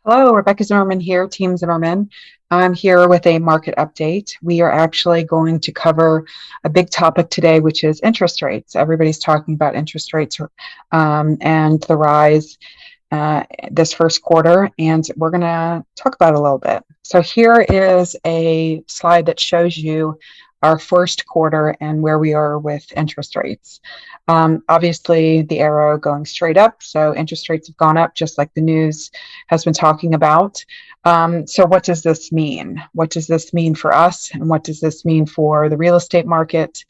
Hello, Rebecca Zimmerman here, Team Zimmerman. I'm here with a market update. We are actually going to cover a big topic today, which is interest rates. Everybody's talking about interest rates and the rise this first quarter, and we're going to talk about it a little bit. So here is a slide that shows you our first quarter and where we are with interest rates. Obviously, the arrow going straight up, so interest rates have gone up just like the news has been talking about. So what does this mean? What does this mean for us? And what does this mean for the real estate market?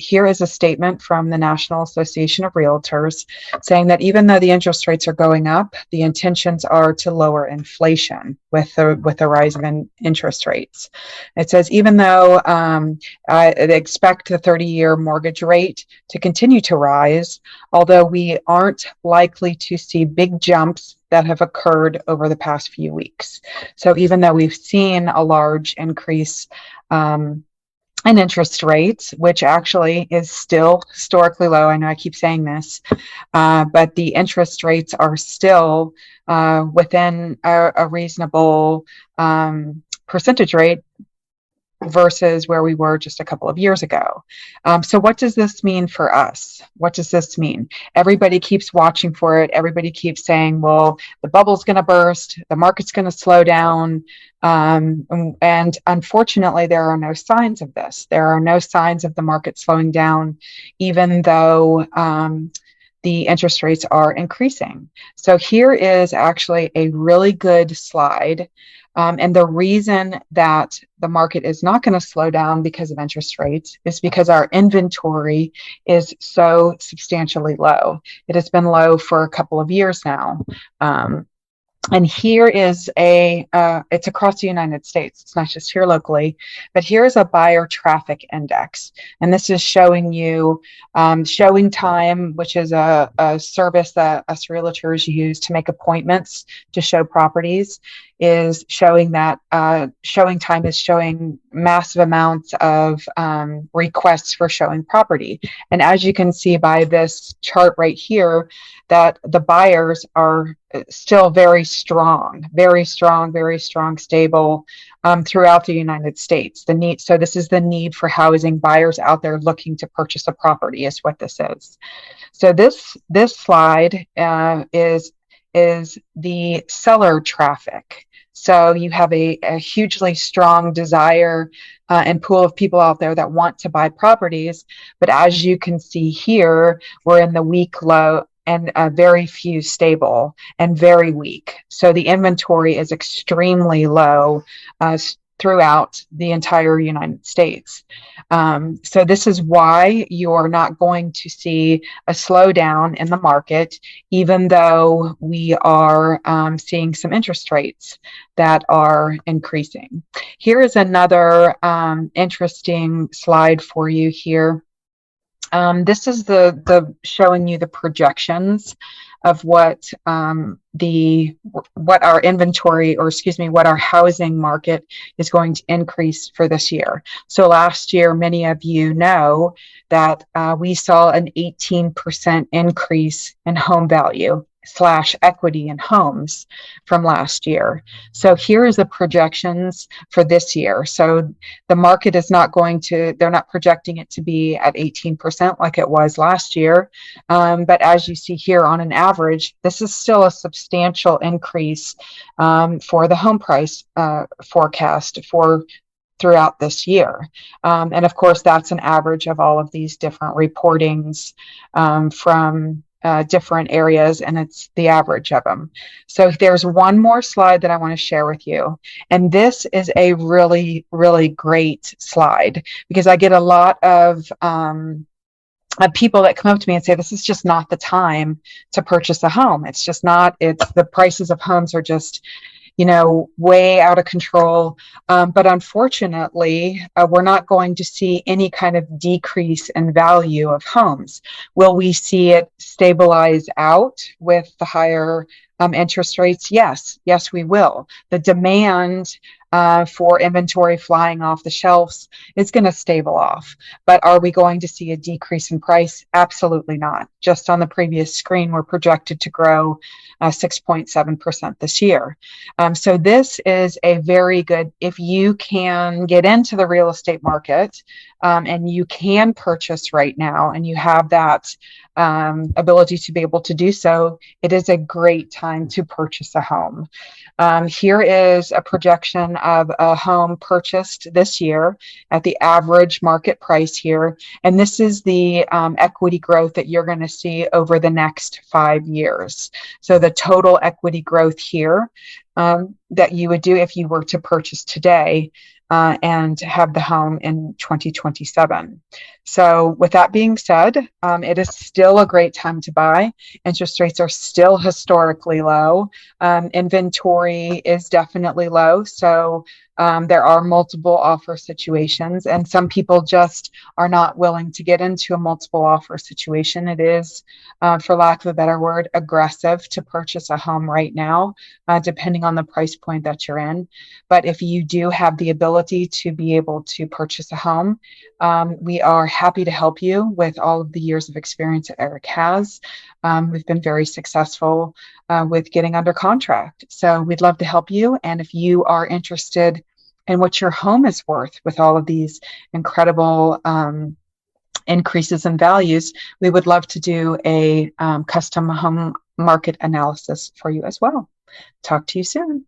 Here is a statement from the National Association of Realtors saying that even though the interest rates are going up, the intentions are to lower inflation with the rise of interest rates. It says even though I expect the 30-year mortgage rate to continue to rise, although we aren't likely to see big jumps that have occurred over the past few weeks. So even though we've seen a large increase and interest rates, which actually is still historically low. I know I keep saying this, but the interest rates are still within a reasonable percentage rate versus where we were just a couple of years ago. So what does this mean for us? What does this mean? Everybody keeps watching for it. Everybody keeps saying, well, the bubble's going to burst, the market's going to slow down. And unfortunately, there are no signs of this. There are no signs of the market slowing down, even though the interest rates are increasing. So here is actually a really good slide. And the reason that the market is not going to slow down because of interest rates is because our inventory is so substantially low. It has been low for a couple of years now. And here is it's across the United States. It's not just here locally, but here's a buyer traffic index. And this is showing you showing time, which is a service that us realtors use to make appointments to show properties, is showing that showing time is showing massive amounts of requests for showing property. And as you can see by this chart right here, that the buyers are still very strong, stable throughout the United States. So this is the need for housing. Buyers out there looking to purchase a property is what this is. So this slide is the seller traffic. So you have a hugely strong desire and pool of people out there that want to buy properties. But as you can see here, we're in the weak low and very few stable and very weak. So the inventory is extremely low throughout the entire United States. So this is why you're not going to see a slowdown in the market, even though we are seeing some interest rates that are increasing. Here is another interesting slide for you here. This is the showing you the projections of what our inventory, or excuse me, what our housing market is going to increase for this year. So last year, many of you know that we saw an 18% increase in home value / equity in homes from last year. So here is the projections for this year. So the market is not they're not projecting it to be at 18% like it was last year. But as you see here on an average, this is still a substantial increase for the home price forecast for throughout this year. And of course, that's an average of all of these different reportings from different areas, and it's the average of them. So there's one more slide that I want to share with you. And this is a really, really great slide because I get a lot of people that come up to me and say, this is just not the time to purchase a home. It's just not, the prices of homes are just way out of control. But unfortunately, we're not going to see any kind of decrease in value of homes. Will we see it stabilize out with the higher interest rates? Yes, we will. The demand for inventory flying off the shelves is going to stable off. But are we going to see a decrease in price? Absolutely not. Just on the previous screen, we're projected to grow 6.7% this year. So this is a very good, if you can get into the real estate market and you can purchase right now and you have that ability to be able to do so, it is a great time to purchase a home. Here is a projection of a home purchased this year at the average market price here. And this is the equity growth that you're going to see over the next 5 years. So the total equity growth here that you would do if you were to purchase today and have the home in 2027. So, with that being said, it is still a great time to buy. Interest rates are still historically low. Inventory is definitely low. So, there are multiple offer situations, and some people just are not willing to get into a multiple offer situation. It is, for lack of a better word, aggressive to purchase a home right now, depending on the price point that you're in. But if you do have the ability to be able to purchase a home, we are happy to help you with all of the years of experience that Eric has. We've been very successful with getting under contract. So we'd love to help you. And if you are interested in what your home is worth with all of these incredible increases in values, we would love to do a custom home market analysis for you as well. Talk to you soon.